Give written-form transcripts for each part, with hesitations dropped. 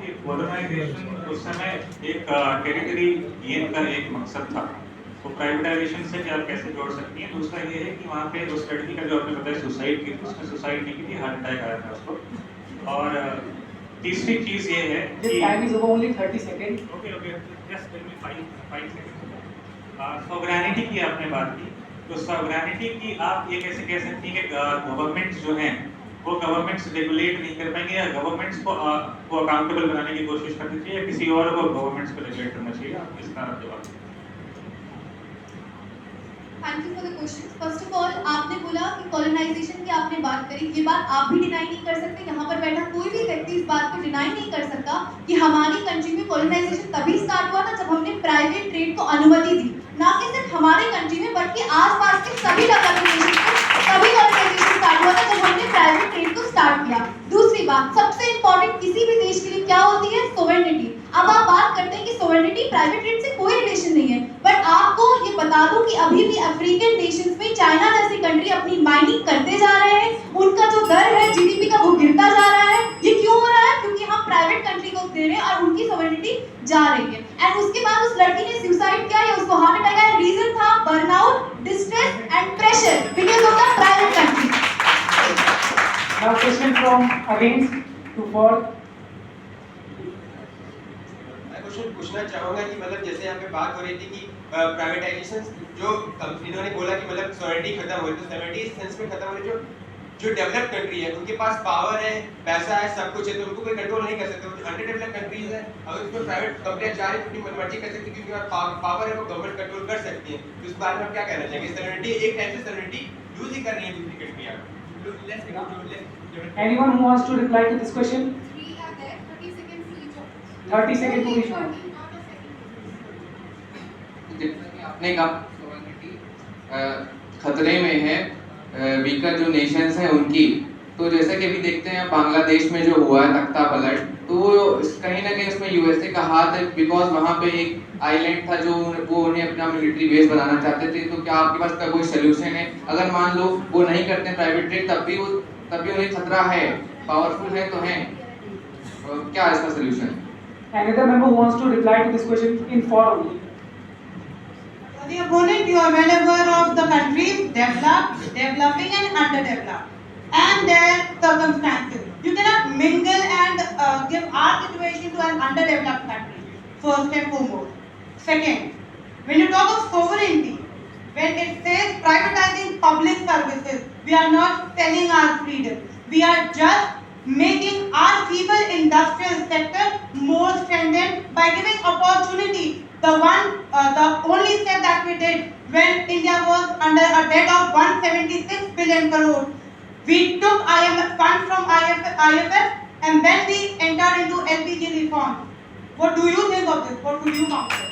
कि कॉलोनाइजेशन उस समय एक टेरिटरी गेन का एक मकसद था, तो प्राइवेटाइजेशन से क्या आप कैसे जोड़ सकती हैं? दूसरा ये है कि वहाँ पे उस लड़की का जो आपने बताया सुसाइड की, उसने सुसाइड नहीं की थी, हार्ट अटैक आया था उसको। और तीसरी चीज ये है कि time is over only 30 second. Okay okay, just tell me 5 seconds. Sovereignty की आपने बात की, तो सॉवरेनिटी की आप ये कैसे कह सकती हैं कि गवर्नमेंट्स जो हैं वो गवर्नमेंट्स रेगुलेट नहीं कर पाएंगे, या गवर्नमेंट्स को अकाउंटेबल बनाने की कोशिश करनी चाहिए, या किसी और को गवर्नमेंट्स को रेगुलेट करना चाहिए? आप इसका जवाब दें। Thank you for the question. First of all, आपने बोला कि कॉलोनाइजेशन की आपने बात करी, ये बात आप भी डिनाई नहीं कर सकते, यहाँ पर बैठा कोई भी व्यक्ति इस बात को डिनाई नहीं कर सकता कि हमारी कंट्री में कॉलोनाइजेशन तभी स्टार्ट हुआ था जब हमने प्राइवेट ट्रेड को अनुमति दी, ना कि सिर्फ हमारे कंट्री में बल्कि आसपास के सभी डेवलपिंग नेशंस में तभी कॉलोनाइजेशन स्टार्ट हुआ था जब हमने प्राइवेट ट्रेड को स्टार्ट किया। दूसरी बात, सबसे इंपॉर्टेंट किसी भी देश के लिए क्या होती है? सोवेरेनिटी। अब आप बात करते हैं कि सोवेरेनिटी प्राइवेट ट्रेड से कोई रिलेशन नहीं है, बट आपको ये बता दूं कि अभी भी अफ्रीकन नेशंस में चाइना जैसी कंट्री अपनी माइनिंग करते जा रहे हैं, उनका जो दर है जीडीपी का वो गिरता जा रहा है। ये क्यों हो रहा है? क्योंकि हम प्राइवेट कंट्री को दे रहे हैं और उनकी सोवेरेनिटी जा रही है। एंड उसके बाद उस लड़की ने सुसाइड किया या उसको हार्ट अटैक आया, रीजन था burnout, distress and pressure because of the private country. Now question from against to for. Question पूछना चाहूंगा कि मतलब जैसे यहाँ पे बात हो रही थी कि प्राइवेटाइजेशन जो इन्होंने बोला कि मतलब सॉवरेनिटी खत्म हो रही, तो सॉवरेनिटी इस सेंस में खत्म हो रही जो डेवलप्ड कंट्री है, उनके पास पावर है, पैसा है, सब कुछ है, तो उनको कोई कंट्रोल नहीं कर सकते। जो अंडर डेवलप्ड कंट्रीज है, अगर उसमें प्राइवेट कंपनियां चाह रही तो अपनी मर्जी कर सकती है, क्योंकि उनके पास पावर है, वो गवर्नमेंट कंट्रोल कर सकती है। तो इस बारे में आप क्या कहना चाहेंगे? सॉवरेनिटी एक टाइप से सॉवरेनिटी यूज ही कर रही है दूसरी कंट्रियां। Anyone who wants to reply to this question? 30 seconds to each one. आपने कहा सोवरेनिटी खतरे में है, वीकर जो नेशंस हैं उनकी। तो जैसा कि अभी देखते हैं बांग्लादेश में जो हुआ है तख्ता पलट, तो कहीं ना कहीं उसमें यूएसए का हाथ है, बिकॉज वहाँ पे एक आइलैंड था जो वो उन्हें अपना मिलिट्री बेस बनाना चाहते थे। तो क्या आपके पास का कोई सोल्यूशन है? अगर मान लो वो नहीं करते प्राइवेट ट्रेड, तब भी उन्हें खतरा है, पावरफुल है तो है, क्या इसका सोल्यूशन है? Another member who wants to reply to this question in 4 only. The opponent, you are well aware of the countries developed, developing and underdeveloped and their circumstances. You cannot mingle and give our situation to an underdeveloped country, first and foremost. Second, when you talk of sovereignty, when it says privatizing public services, we are not selling our freedom. We are just making our feeble industrial sector more strengthened by giving opportunity. The only step that we did when India was under a debt of 176 billion crore, we took IMF funds from IFF and then we entered into LPG reform. What do you think of this? What do you counsel?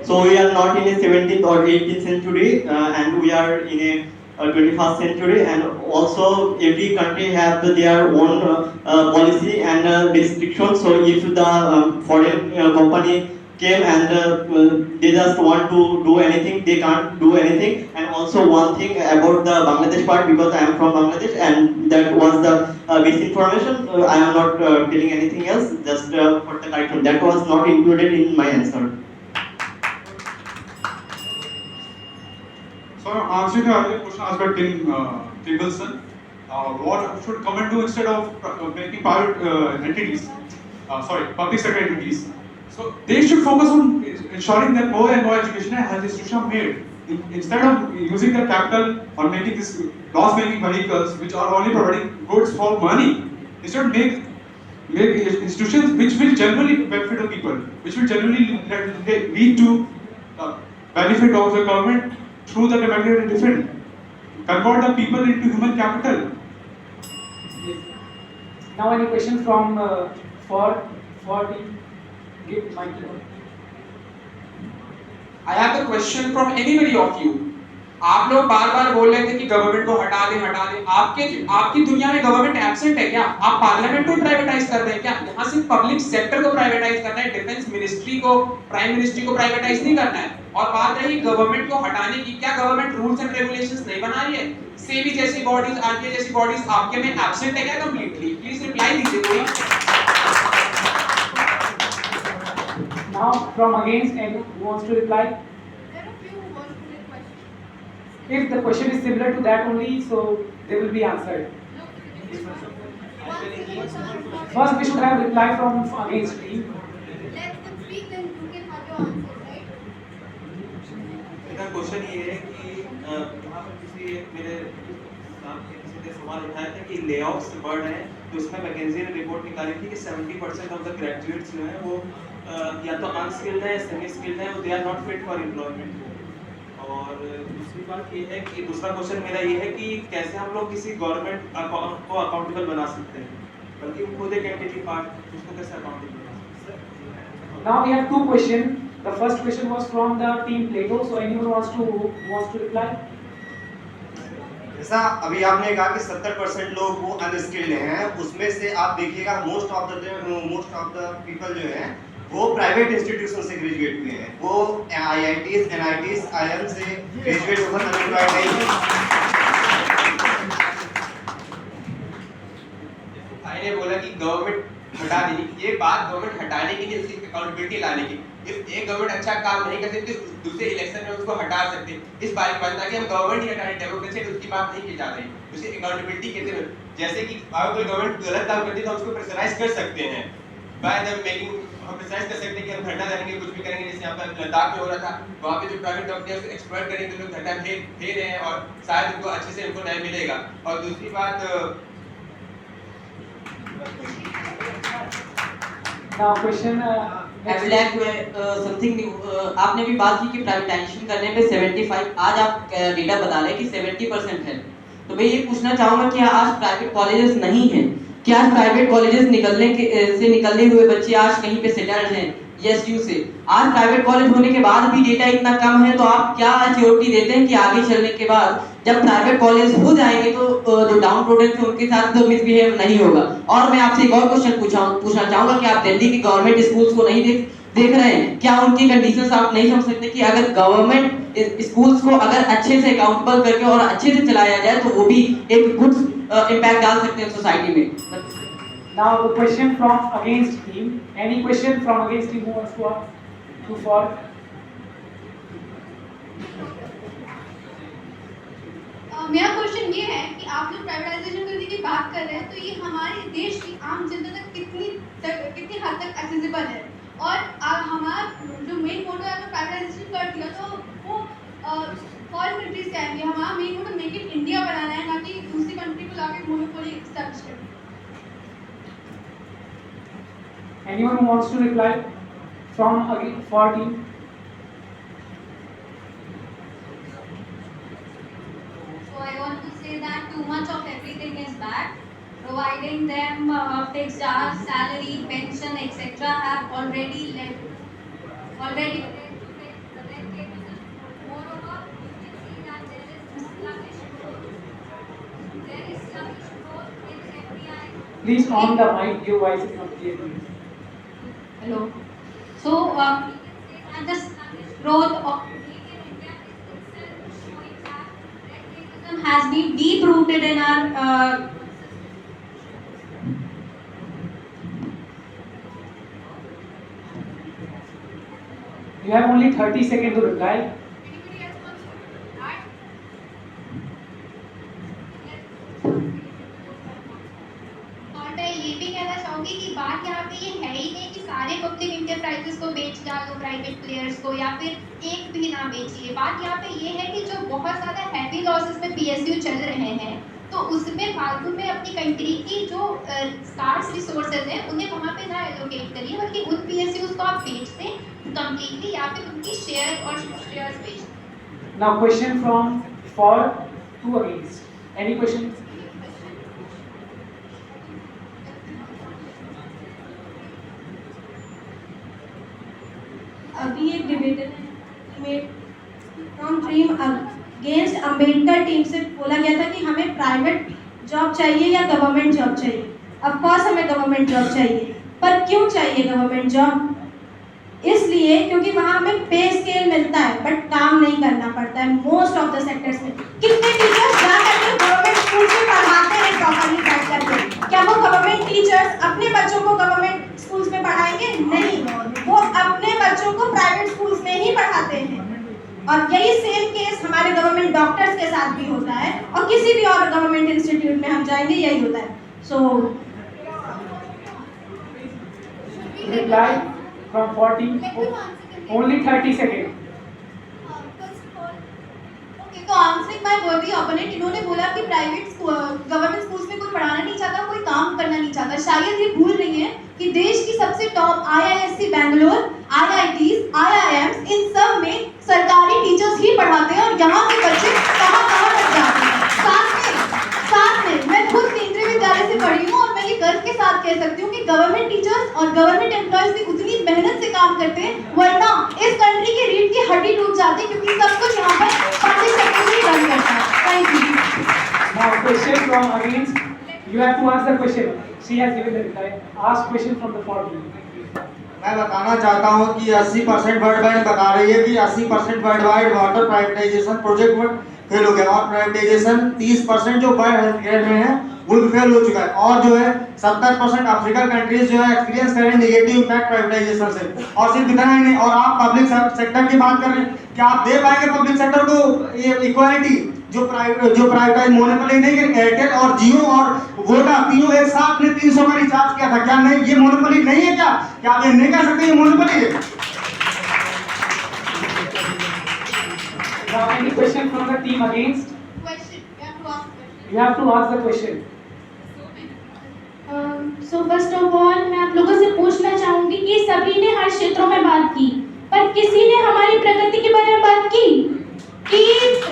So we are not in a 17th or 18th century, and we are in a 21st century, and also every country have their own policy and restrictions. So if the foreign company came and they just want to do anything, they can't do anything. And also one thing about the Bangladesh part, because I am from Bangladesh and that was the misinformation. I am not telling anything else, just for the correction. That was not included in my answer. So answering the earlier question asked by Tim Tribbleston, what should government do instead of making private entities, public sector entities? So they should focus on ensuring that more and more education and health institutions are made. Instead of using their capital or making this loss-making vehicles which are only providing goods for money, they should make institutions which will genuinely benefit the people, which will genuinely lead to benefit of the government through the democratic different. Convert the people into human capital. Now any question from for the give mic to her. I have a question from anybody of you. आप लोग बार बार बोल रहे थे कि government को हटा दें। आपकी दुनिया में गवर्नमेंट एब्सेंट है क्या? आप पार्लियामेंट को प्राइवेटाइज कर रहे हैं क्या? यहाँ सिर्फ पब्लिक सेक्टर को प्राइवेटाइज करना है, डिफेंस मिनिस्ट्री को, प्राइम मिनिस्ट्री को प्राइवेटाइज नहीं करना है। और बात रही गवर्नमेंट को हटाने की, क्या गवर्नमेंट रूल्स एंड रेगुलेशंस नहीं बना रही है? सेबी जैसी बॉडीज, आरटीआई जैसी बॉडीज आपके में एब्सेंट है क्या कंप्लीटली? प्लीज रिप्लाई दीजिए। from against, and who wants to reply? There are few who want to make questions. If the question is similar to that only, so they will be answered. First, we should have reply from against team. Let them speak, then you can have your answer, right? मेरा question ये है कि यहाँ पर किसी मेरे सामने किसी ने सवाल उठाया था कि लेऑफ्स बढ़ रहे हैं, तो उसमें मैकेंजी ने रिपोर्ट निकाली थी कि 70% ऑफ द ग्रेजुएट्स जो हैं वो या तो अनस्किल्ड है या सेमी स्किल्ड है, they are not fit for employment. और दूसरी बात ये है कि दूसरा क्वेश्चन मेरा ये है कि कैसे हम लोग किसी गवर्नमेंट को अकाउंटेबल बना सकते हैं, बल्कि खुद एक एंटिटी पार्ट उसको कैसे अकाउंटेबल बना सकते हैं। Now we have two questions. The first question was from the team Plato. So anyone wants to reply? जैसा अभी आपने कहा कि 70% लोग वो अनस्किल्ड हैं, उसमें से आप देखिएगा मोस्ट ऑफ द पीपल जो हैं वो प्राइवेट इंस्टीट्यूशन से ग्रेजुएट हुए हैं, वो IITs, NITs, IIM से ग्रेजुएट होकर अनएम्प्लॉयड नहीं है। भाई ने बोला कि गवर्नमेंट हटा देनी, ये बात गवर्नमेंट हटाने की नहीं, उसकी अकाउंटेबिलिटी लाने की। इफ एक गवर्नमेंट अच्छा काम नहीं कर सकती, दूसरे इलेक्शन में उसको हटा सकते। इस बारे में बात कि हम गवर्नमेंट ही हटाने, डेमोक्रेसी उसकी बात नहीं की जा रही, उसे अकाउंटेबिलिटी कहते हैं। जैसे कि अगर कोई गवर्नमेंट गलत काम करती है तो हम उसको प्रेशराइज कर सकते हैं, बाय द मेकिंग हम प्रेशराइज कर सकते हैं कि हम घटना करेंगे, कुछ भी करेंगे। जैसे यहाँ पर लद्दाख में हो रहा था, वहाँ पे जो प्राइवेट कंपनी है उसको एक्सप्लॉइट करेंगे, तो लोग घटना दे रहे हैं और शायद उनको अच्छे से उनको न्याय मिलेगा। और दूसरी बात Now question. I would like to something new. आपने भी बात की कि प्राइवेटाइजेशन करने पे 75, आज आप डेटा बता रहे हैं कि 70% है, तो मैं ये पूछना चाहूँगा कि आज प्राइवेट कॉलेजेस नहीं हैं, क्या आज प्राइवेट कॉलेजेस निकलने हुए बच्चे आज कहीं पे सेटल्ड हैं ESU से? आज प्राइवेट कॉलेज होने के बाद भी डेटा इतना कम है, तो आप क्या सिक्योरिटी देते हैं कि आगे चलने के बाद जब प्राइवेट कॉलेज हो जाएंगे तो जो डाउन प्रोडक्ट है उनके साथ तो मिसबिहेव नहीं होगा? और मैं आपसे एक और क्वेश्चन पूछना चाहूँगा कि आप दिल्ली के गवर्नमेंट स्कूल्स को नहीं देख रहे हैं, क्या उनकी कंडीशंस आप नहीं समझ सकते कि अगर गवर्नमेंट स्कूल्स को अगर अच्छे से अकाउंटेबल करके और अच्छे से चलाया जाए तो वो भी एक गुड इम्पैक्ट डाल सकते हैं सोसाइटी में? Now the question from against team. Any question from against team who wants to ask to for? मेरा क्वेश्चन ये है कि आप लोग प्राइवेटाइजेशन करने की बात कर रहे हैं, तो ये हमारे देश की आम जनता तक कितनी हद तक एक्सेसिबल है? और हमारा जो मेन मोटो है अगर प्राइवेटाइजेशन कर दिया तो वो फॉरेन कंट्रीज से आएंगे। हमारा main motto make in India बनाना है, ना कि दूसरी कंट्री को लाके मोनोपोली एस्टैब्लिश करना। Anyone who wants to reply from for team? So I want to say that too much of everything is bad. Providing them fixed hours, salary, pension, etc. have already led to the red tape. Moreover, you can see that there is sluggish growth in FDI. Please on the mic. Your voice is not clear. Hello. So we can say that the sluggish growth of India is itself showing that red tapeism has been deep rooted in our You have only 30 seconds to reply. Anybody else wants to add? और मैं ये भी कहना चाहूँगी कि बात यहाँ पे ये है ही नहीं कि सारे पब्लिक इंटरप्राइजेस को बेच डालो प्राइवेट प्लेयर्स को, या फिर एक भी ना बेचिए। बात यहाँ पे ये है कि जो बहुत ज़्यादा हैवी लॉसेस में PSU चल रहे हैं, तो उसमें फालतू में अपनी कंट्री की जो स्कार्स रिसोर्सेज हैं उन्हें वहाँ पे ना एलोकेट करिए, बल्कि उन PSUs को आप बेच दें कम्प्लीटली, या फिर उनकी शेयर और शेयर्स बेच दें। Now question from for to against. Any questions? अभी एक डिबेटर में from dream against Ambedkar team से बोला गया था कि हमें प्राइवेट जॉब चाहिए या गवर्नमेंट जॉब चाहिए। ऑफ कोर्स हमें गवर्नमेंट जॉब चाहिए, पर क्यों चाहिए गवर्नमेंट जॉब? इसलिए क्योंकि वहाँ हमें पे स्केल मिलता है बट काम नहीं करना पड़ता है मोस्ट ऑफ द सेक्टर्स में। कितने टीचर्स जा करके गवर्नमेंट स्कूल में पढ़ाते हैं प्रॉपर्ली बैठ करके? क्या वो गवर्नमेंट टीचर्स अपने बच्चों को गवर्नमेंट स्कूल्स में पढ़ाएंगे? नहीं, वो अपने बच्चों को और यही सेम केस हमारे गवर्नमेंट डॉक्टर्स के साथ भी होता है और किसी भी और गवर्नमेंट इंस्टीट्यूट में हम जाएंगे यही होता है. सो Reply from 40. Only 30 seconds. तो आंसरिंग माय वर्दी ओपोनेंट, इन्होंने बोला कि प्राइवेट गवर्नमेंट स्कूल्स में कोई पढ़ाना नहीं चाहता, कोई काम करना नहीं चाहता. शायद ये भूल रही हैं कि देश की सबसे top IISc Bangalore, IITs, IIMs, इन सब में सरकारी टीचर्स ही पढ़ाते हैं और यहाँ के बच्चे कहाँ तक जाते हैं. साथ में मैं खुद केंद्रीय विद्यालय से पढ़ी हूँ और मैं ये गर्व के साथ कह सकती हूँ कि गवर्नमेंट टीचर्स और गवर्नमेंट एम्प्लॉयज भी उतनी मेहनत से काम करते हैं, वरना इस कंट्री की रीढ़ की हड्डी टूट जाती है, क्योंकि सब कुछ यहाँ पर पब्लिक सेक्टर ही रन करता है. Thank you. Now question from against. You have to ask the question. She has given the reply. Ask question from the 40. मैं बताना चाहता हूँ कि 80% वर्ल्ड बैंक बता रही है कि 80% world wide water privatisation project fail हो गया और प्राइवेटाइजेशन 30% जो वर्ल्ड हेल्थ केयर में है वो भी फेल हो चुका है और जो है 70% अफ्रीकन कंट्रीज जो है एक्सपीरियंस कर रहे हैं नेगेटिव इम्पैक्ट प्राइवेटाइजेशन से. और सिर्फ इतना ही नहीं, और आप पब्लिक सेक्टर की बात कर रहे हैं, क्या आप दे पाएंगे पब्लिक सेक्टर को ये इक्वालिटी जो प्राइवेटाइज मोनोपोली नहीं है? एयरटेल और जियो और वोडा तीनों एक साथ ने 300 का रिचार्ज किया था, क्या नहीं ये मोनोपोली नहीं है? क्या आप ये नहीं कह सकते ये मोनोपोली है? Now any question from the team against? Question. You have to ask the question. So first of all मैं आप लोगों से पूछना चाहूंगी कि सभी ने हर क्षेत्रों में बात की, पर किसी ने हमारी प्रगति के बारे में बात की कि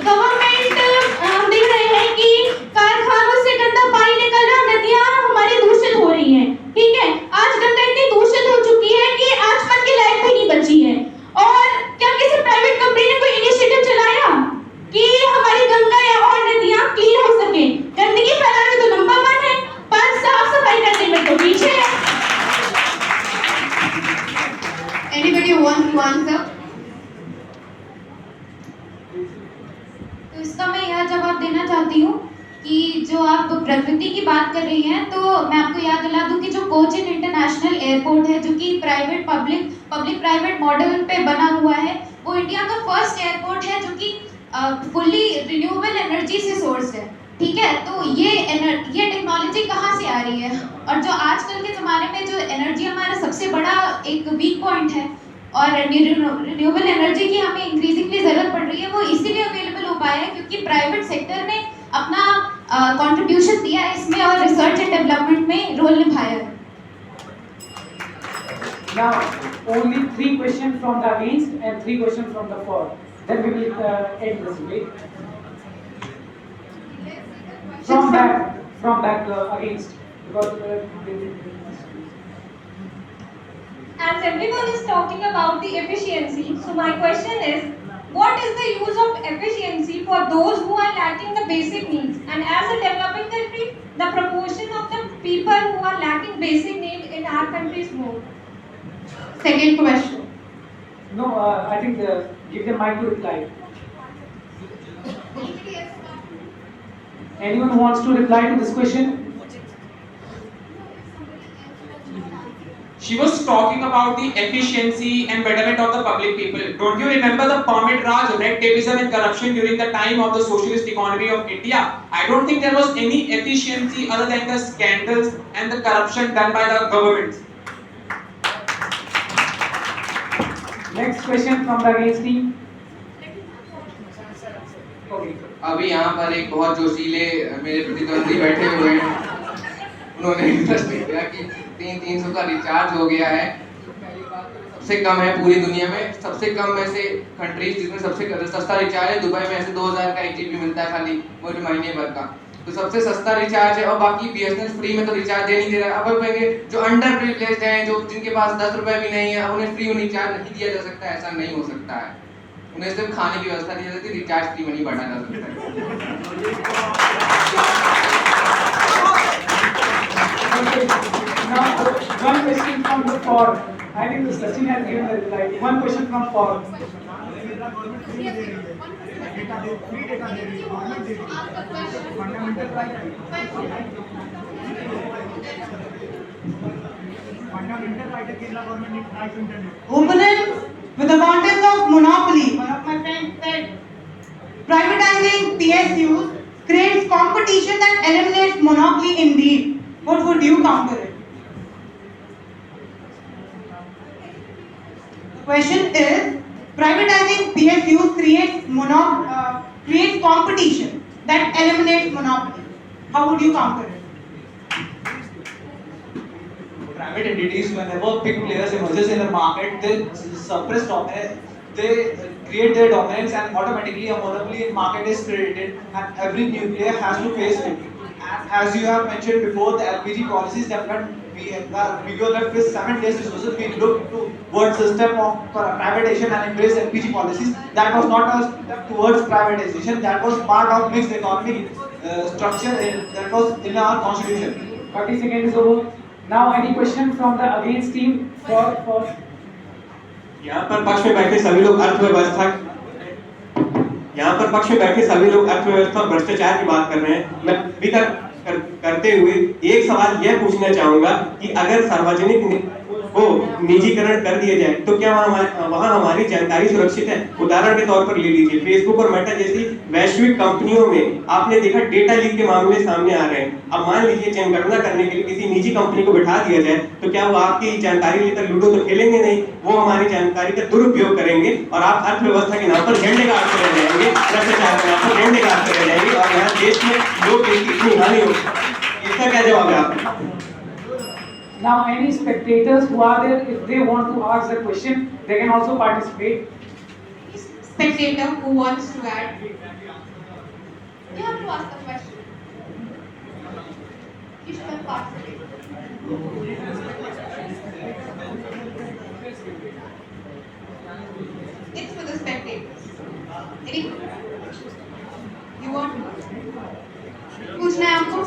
गवर्नमेंट हम देख रहे हैं कि कारखानों से गंदा पानी निकल रहा, नदियां हमारी दूषित हो रही हैं. ठीक है, आज गंगा इतनी दूषित हो चुकी है कि आचमन के लायक भी नहीं बची है. और क्या किसी प्राइवेट कंपनी ने कोई इनिशिएटिव चलाया कि हमारी गंगा या और नदियां क्लीन हो सके? गंदगी फैलाने तो नंबर 1 है, पर साफ सफाई करने में तो पीछे है. Anybody wants to answer? तो इसका मैं यह जवाब देना चाहती हूँ कि जो आप प्रकृति की बात कर रही हैं, तो मैं आपको याद दिला दूं कि जो कोचिन इंटरनेशनल एयरपोर्ट है, जो कि प्राइवेट पब्लिक प्राइवेट मॉडल पे बना हुआ है, वो इंडिया का फर्स्ट एयरपोर्ट है जो कि फुल्ली रिन्यूएबल एनर्जी से सोर्स है. ठीक है, तो ये टेक्नोलॉजी कहाँ से आ रही है? और जो आजकल के ज़माने में जो एनर्जी हमारा सबसे बड़ा एक वीक पॉइंट है और रिन्यूएबल एनर्जी की हमें इंक्रीजिंगली ज़रूरत पड़ रही है, वो इसीलिए अवेलेबल हो पाया है क्योंकि प्राइवेट सेक्टर ने अपना कंट्रीब्यूशन दिया है इसमें और रिसर्च एंड डेवलपमेंट में रोल निभाया है. Now only 3 questions from the against and 3 questions from the for. Then we will end this debate. From back against, because As everyone is talking about the efficiency, so my question is, what is the use of efficiency for those who are lacking the basic needs? And as a developing country, the proportion of the people who are lacking basic needs in our country is more. Second question. no, I think give the mic to reply. Anyone who wants to reply to this question? She was talking about the efficiency and betterment of the public people. Don't you remember the permit raj, red tapeism and corruption during the time of the socialist economy of India? I don't think there was any efficiency other than the scandals and the corruption done by the governments. Next question from the against team. Okay. अभी यहाँ पर एक बहुत जोशीले मेरे प्रतिद्वंदी बैठे हुए हैं, उन्होंने प्रश्न किया कि 300 का रिचार्ज हो गया है, सबसे कम है पूरी दुनिया में. सबसे कम में से कंट्रीज जिसमें सबसे सस्ता रिचार्ज है, दुबई में ऐसे 2000 का 1 GB मिलता है खाली वो महीने भर का. तो सबसे सस्ता रिचार्ज है और बाकी BSNL फ्री में तो रिचार्ज दे नहीं दे रहा. अब कहेंगे जो अंडर प्रिविलेज्ड हैं, जो जिनके पास 10 रुपए भी नहीं है, उन्हें फ्री रिचार्ज नहीं दिया जा सकता. ऐसा नहीं हो सकता है. उन्हें सिर्फ खाने की व्यवस्था दी जा सकती है, रिचार्ज फ्री में नहीं बढ़ाया जा सकता है. Now one question from the for. I think the Sachin has given the reply. One question from for. Opponent with the advantage of monopoly, one of my my friend said, privatizing PSUs creates competition that eliminates monopoly indeed. What would you counter it? Question is, privatizing PSUs creates competition that eliminates monopoly. How would you counter it? Private entities, whenever big players emerges in the market, they suppress dominance, they create their dominance, and automatically a monopoly in market is created, and every new player has to face it. And as you have mentioned before, the LPG policies development, we were left with 7 days resources. We looked towards system of privatization and embrace LPG policies. That was not a step towards privatization. That was part of mixed economy structure that was in our constitution. 30 seconds is over. Now any question from the against team for यहाँ पर पक्ष में बैठे सभी लोग अर्थव्यवस्था भ्रष्टाचार की बात कर रहे हैं। मैं अभी तक करते हुए एक सवाल यह पूछना चाहूंगा कि अगर सार्वजनिक को निजीकरण कर दिया जाए तो क्या वहाँ हमारी जानकारी सुरक्षित है? उदाहरण के तौर पर ले लीजिए, फेसबुक और मेटा जैसी वैश्विक कंपनियों में आपने देखा डेटा लीक के मामले सामने आ रहे हैं। अब मान लीजिए जनगणना करने के लिए किसी निजी कंपनी को बिठा दिया जाए तो क्या वो आपकी जानकारी लेकर लूडो तो खेलेंगे नहीं, वो हमारी जानकारी का दुरुपयोग करेंगे और आप अर्थव्यवस्था के नाम पर झंडे गाड़ते रह जाएंगे, भ्रष्टाचार के नाम पर झंडे गाड़ते रह जाएंगे और यहाँ देश में लोग की इतनी हानि होगी। इसका क्या जवाब है आपका? now any spectators who are there, if they want to ask the question, they can also participate. Spectator who wants to add, you have to ask the question. You should have participate. It's for the spectators. Any? You want? पूछना है आपको?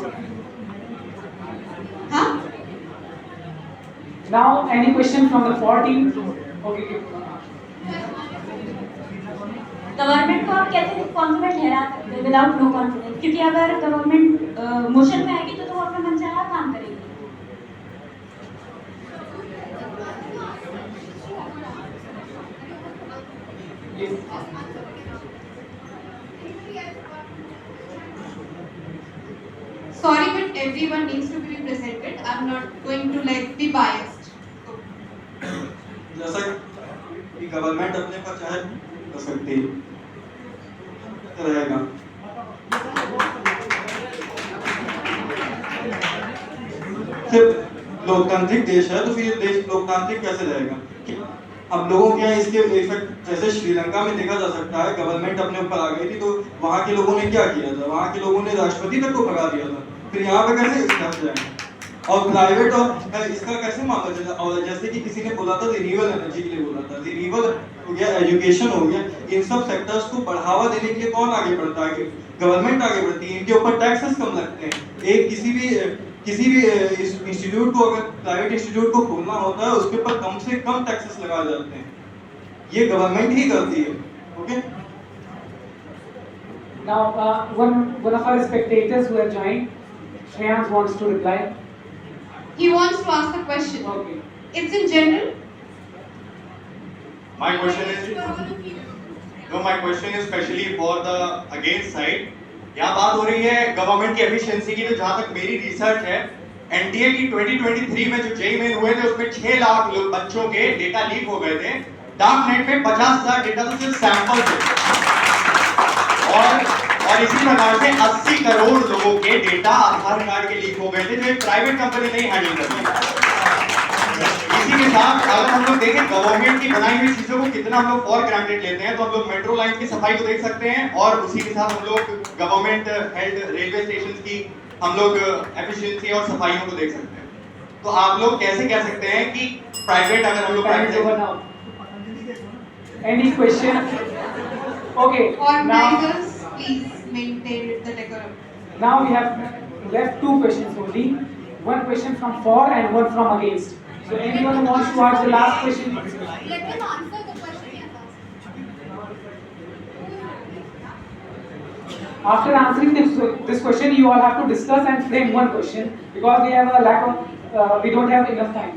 हाँ? Now any question from the 4 team? Okay. Government को आप कैसे responsible ठहरा सकते हैं विदाउट नो कॉन्फिडेंस? क्योंकि अगर गवर्नमेंट मोशन में आएगी तो वो अपना मनचाहा काम करेगी। Sorry, but everyone needs to be represented. I'm not going to be biased. जैसा कि गवर्नमेंट अपने पर चाहे कर सकती रहेगा। सिर्फ लोकतांत्रिक देश है तो फिर देश लोकतांत्रिक कैसे रहेगा? अब लोगों के यहाँ इसके इफेक्ट जैसे श्रीलंका में देखा जा सकता है, गवर्नमेंट अपने ऊपर आ गई थी तो वहाँ के लोगों ने क्या किया था? वहाँ के लोगों ने राष्ट्रपति तक को भगा दिया था। फिर यहाँ पे कैसे स्टेप जाएंगे? और प्राइवेट और इसका कैसे मामला चला? और जैसे कि किसी ने बोला था रिन्यूएबल एनर्जी के लिए बोला था, रिन्यूएबल हो गया, एजुकेशन हो गया, इन सब सेक्टर्स को बढ़ावा देने के लिए कौन आगे बढ़ता है? गवर्नमेंट आगे बढ़ती है, इनके ऊपर टैक्सेस कम लगते हैं। एक किसी भी इंस्टीट्यूट को अगर प्राइवेट इंस्टीट्यूट को खोलना होता है उसके ऊपर कम से कम टैक्सेस लगाए जाते हैं, ये गवर्नमेंट ही करती है। Okay? Now one of our spectators who have joined, Shreyans wants to reply. He wants to ask a question. Okay. It's in general. My question is specially for the against side. यहाँ बात हो रही है government की efficiency की। तो जहाँ तक मेरी रिसर्च है, एनटीए की 2023 में जो जेई मेन हुए थे उसमें 6 लाख बच्चों के डेटा लीक हो गए थे। डार्क नेट में 50,000 डेटा तो सिर्फ सैंपल थे और इसी प्रकार से 80 करोड़ लोगों के डेटा आधार कार्ड के लीक हो गए थे जो एक प्राइवेट कंपनी नहीं हैंडल कर रही। इसी के साथ अगर हम लोग देखें गवर्नमेंट की बनाई हुई चीजों को कितना हम लोग फॉर ग्रांटेड लेते हैं, तो हम लोग मेट्रो लाइन की सफाई को देख सकते हैं और उसी के साथ हम लोग गवर्नमेंट हेल्ड रेलवे स्टेशन की हम लोग एफिशिएंसी और सफाइयों को देख सकते हैं। तो आप लोग कैसे कह सकते हैं कि प्राइवेट अगर हम लोग Any question? Okay. Organizers, please maintain the decorum. Now we have left 2 questions only. One question from for and one from against. So anyone who wants to ask the last question? Let them answer the question. After answering this question, you all have to discuss and frame one question because we have a lack of, we don't have enough time.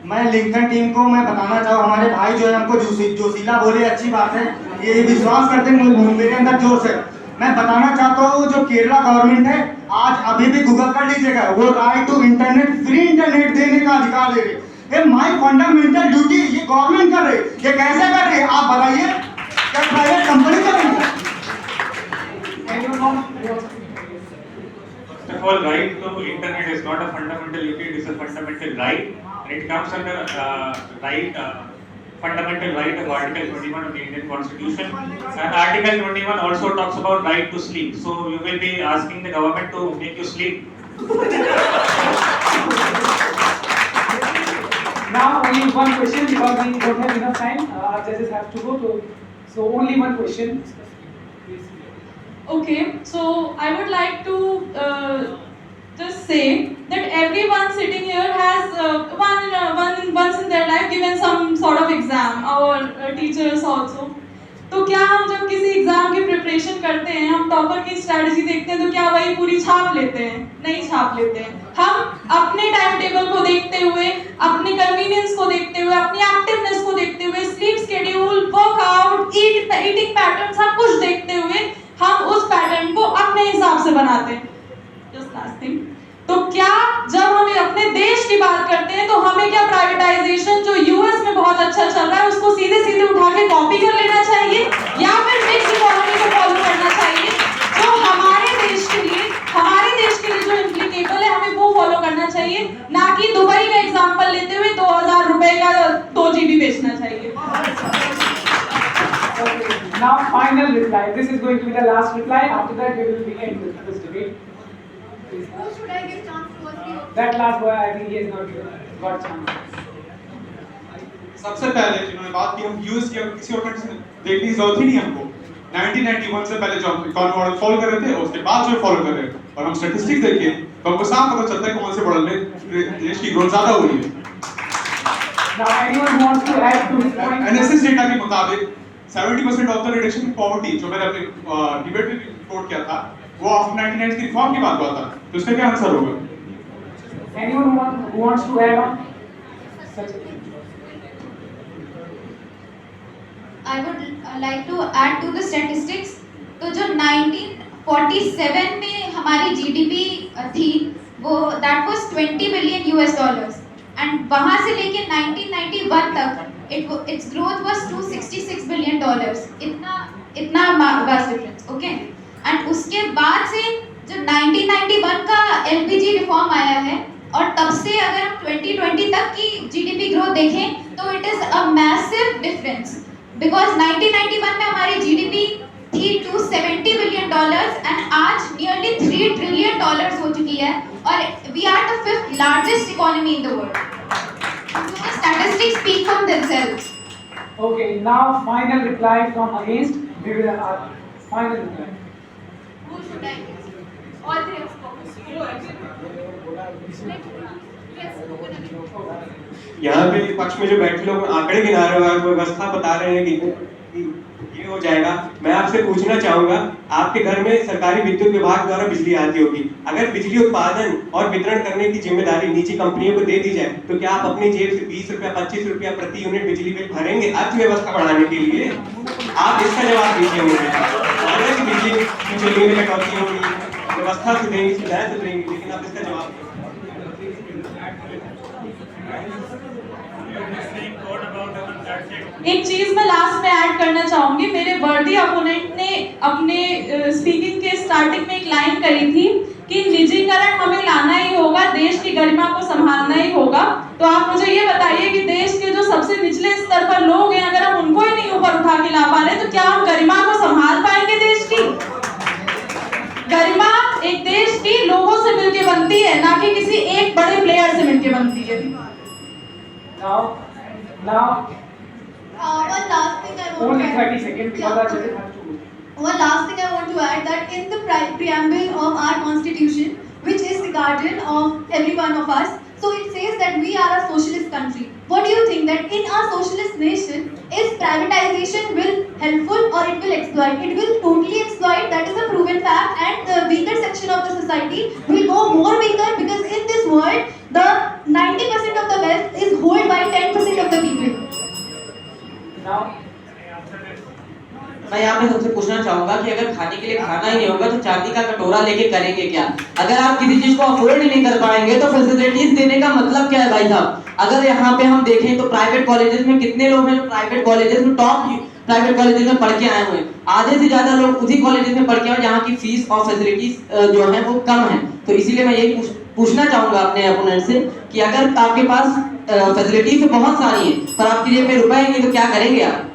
मैं Lincoln team को मैं बताना चाहूँ, हमारे भाई जो है हमको जोशीला बोले, अच्छी बात है। ये विश्वास करते हैं मेरे अंदर जोश है। मैं बताना चाहता हूँ जो केरला गवर्नमेंट है, आज अभी भी गूगल कर लीजिएगा, वो right to internet, free internet देने का अधिकार दे रहे। ये माई फंडामेंटल ड्यूटी ये गवर्नमेंट कर रही है। ये कैसे कर रही है आप बताइए, क्या प्राइवेट कंपनी करेंगे? First of all, right to internet is not a fundamental duty; it is a fundamental right, and it comes under fundamental right of Article 21 of the Indian Constitution. And Article 21 also talks about right to sleep. So you will be asking the government to make you sleep. Now only one question because we don't have enough time. Our judges have to go. So only one question. Okay, so I would like to just say that everyone sitting here has once in their life given some sort of exam, our teachers also. तो क्या हम जब किसी exam की preparation करते हैं, हम topper की स्ट्रेटजी देखते हैं, तो क्या वही पूरी छाप लेते हैं? नहीं छाप लेते हैं। हम अपने टाइम टेबल को देखते हुए, अपने कन्वीनियंस को देखते हुए, अपनी एक्टिवनेस को देखते हुए, sleep schedule, workout, eating pattern, सब कुछ देखते हुए हम उस पैटर्न को अपने हिसाब से बनाते हैं। जस्ट लास्ट थिंग, तो क्या जब हम अपने देश की बात करते हैं तो हमें क्या प्राइवेटाइजेशन जो यूएस में बहुत अच्छा चल रहा है उसको सीधे सीधे उठा के कॉपी कर लेना चाहिए, या फिर मिक्स इकोनॉमी को फॉलो करना चाहिए? जो हमारे देश के लिए जो इम्प्लीकेबल है हमें वो फॉलो करना चाहिए, ना कि दुबई का एग्जांपल लेते हुए 2000 रुपए का 2 GB बेचना चाहिए। Now final reply. This is going to be the last reply. After that we will end with this debate. Who should I give chance to? That last boy, I think he has not got chance. सबसे पहले जिन्होंने बात की, हम US की किसी और country में देखने की जरूरत ही नहीं हमको। 1991 से पहले जो हम इकोनॉमी मॉडल फॉलो कर रहे थे और उसके बाद जो फॉलो कर रहे हैं, और हम स्टैटिस्टिक्स देखिए तो हमको साफ पता चलता है कौन से मॉडल में देश की ग्रोथ ज्यादा हो रही है। Now anyone who wants to add to this point? NSS data के मुताबिक 70% of the reduction in poverty जो मैंने अपने डिबेट में रिपोर्ट किया था वो आफ्टर 1990 की रिफॉर्म की बात हुआ था। तो इसका क्या आंसर होगा? Anyone who wants to add on? I would like to add to the statistics. तो जो 1947 में हमारी GDP थी वो that was $20 billion and वहाँ से लेके 1991 तक its growth was $266 billion. इतना vast difference, okay? And उसके बाद से जो 1991 का LPG रिफॉर्म आया है और तब से अगर हम 2020 तक की GDP ग्रोथ देखें तो it is a massive difference because 1991 में हमारी GDP थी $270 billion and आज nearly $3 trillion हो चुकी है और we are the 5th largest economy in the world. So the statistics speak for themselves. Okay, now final reply from against. We will have final reply. Who should I give? All three of यहाँ पे पक्ष में जो बैठे लोग आंकड़े गिना रहे हैं, व्यवस्था बता रहे हैं कि ये हो जाएगा। मैं आपसे पूछना चाहूंगा, आपके घर में सरकारी विद्युत विभाग द्वारा बिजली आती होगी, अगर बिजली उत्पादन और वितरण करने की जिम्मेदारी निजी कंपनियों को दे दी जाए तो क्या आप अपनी जेब से 20 रुपया 25 रुपया प्रति यूनिट बिजली बिल भरेंगे अर्थव्यवस्था बढ़ाने के लिए? आप इसका जवाब दीजिए मुझे। अगर बिजली की बिजली में कटौती होगी, व्यवस्था सुधरेगी, सुविधाएं सुधरेंगी, लेकिन आप इसका जवाब एक चीज मैं लास्ट में ऐड करना चाहूंगी। मेरे वर्दी अपोनेंट ने अपने स्पीकिंग के स्टार्टिंग में एक लाइन करी थी कि निजीकरण हमें लाना ही होगा, देश की गरिमा को संभालना ही होगा। तो आप मुझे ये बताइए कि देश के जो सबसे निचले स्तर पर लोग हैं, अगर हम उनको ही नहीं ऊपर उठा के ला पा रहे तो क्या हम गरिमा को संभाल पाएंगे? देश की गरिमा एक देश की लोगों से मिलके बनती है, ना कि किसी एक बड़े प्लेयर से मिलके बनती है। One last thing I want Only to 30 seconds because our judges have to go. One last thing I want to add that in the preamble of our constitution, which is the guardian of every one of us, so it says that we are a socialist country. What do you think that in our socialist nation, is privatization will helpful or it will exploit? It will totally exploit. That is a proven fact, and the weaker section of the society will go more weaker because in this world, the 90% of the wealth is held by 10% of the people. Now, मैं यहाँ पे सबसे पूछना चाहूंगा कि अगर खाने के लिए खाना ही नहीं होगा तो चांदी का कटोरा लेके करेंगे क्या? अगर आप किसी चीज को अफोर्ड ही नहीं कर पाएंगे तो फैसिलिटीज देने का मतलब क्या है भाई साहब? अगर यहाँ पे हम देखें तो प्राइवेट कॉलेजेस में कितने लोग हैं जो प्राइवेट कॉलेजेस में टॉप प्राइवेट कॉलेजेस में पढ़ के आए हुए हैं? आधे से ज्यादा लोग उसी कॉलेजेस में पढ़ के आए जहाँ की फीस और फैसिलिटीज जो है वो कम है। तो इसीलिए मैं यही पूछना चाहूंगा अपने अपोनेंट से कि अगर आपके पास फैसिलिटीज तो बहुत सारी हैं पर आपकी जेब में रुपए ही नहीं तो क्या करेंगे आप?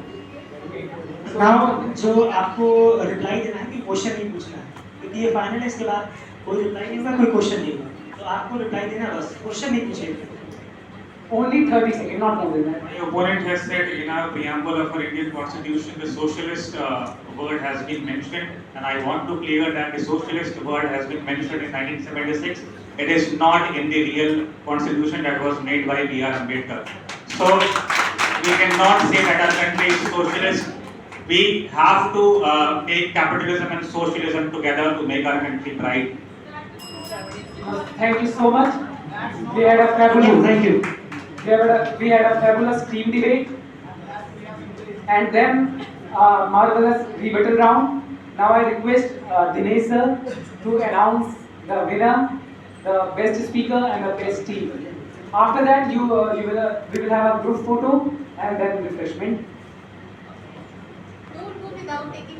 नाउ जो आपको रिप्लाई देना है कि क्वेश्चन नहीं पूछना है, क्योंकि ये फाइनल है, इसके बाद कोई रिप्लाई नहीं होगा, कोई क्वेश्चन नहीं होगा, तो आपको रिप्लाई देना है, बस क्वेश्चन नहीं पूछेगा। Only 30 seconds, not more than that. My opponent has said in our preamble of our Indian Constitution, the socialist word has been mentioned, and I want to clear that the socialist word has been mentioned in 1976. It is not in the real constitution that was made by B.R. Ambedkar. So we cannot say that our country is socialist. We have to take capitalism and socialism together to make our country bright. Thank you so much. We had a fabulous. Thank you. We had a fabulous team debate, and then marvelous rebuttal round. Now I request Dinesh sir to announce the winner, the best speaker, and the best team. After that, we will have a group photo and then refreshment. Don't go without taking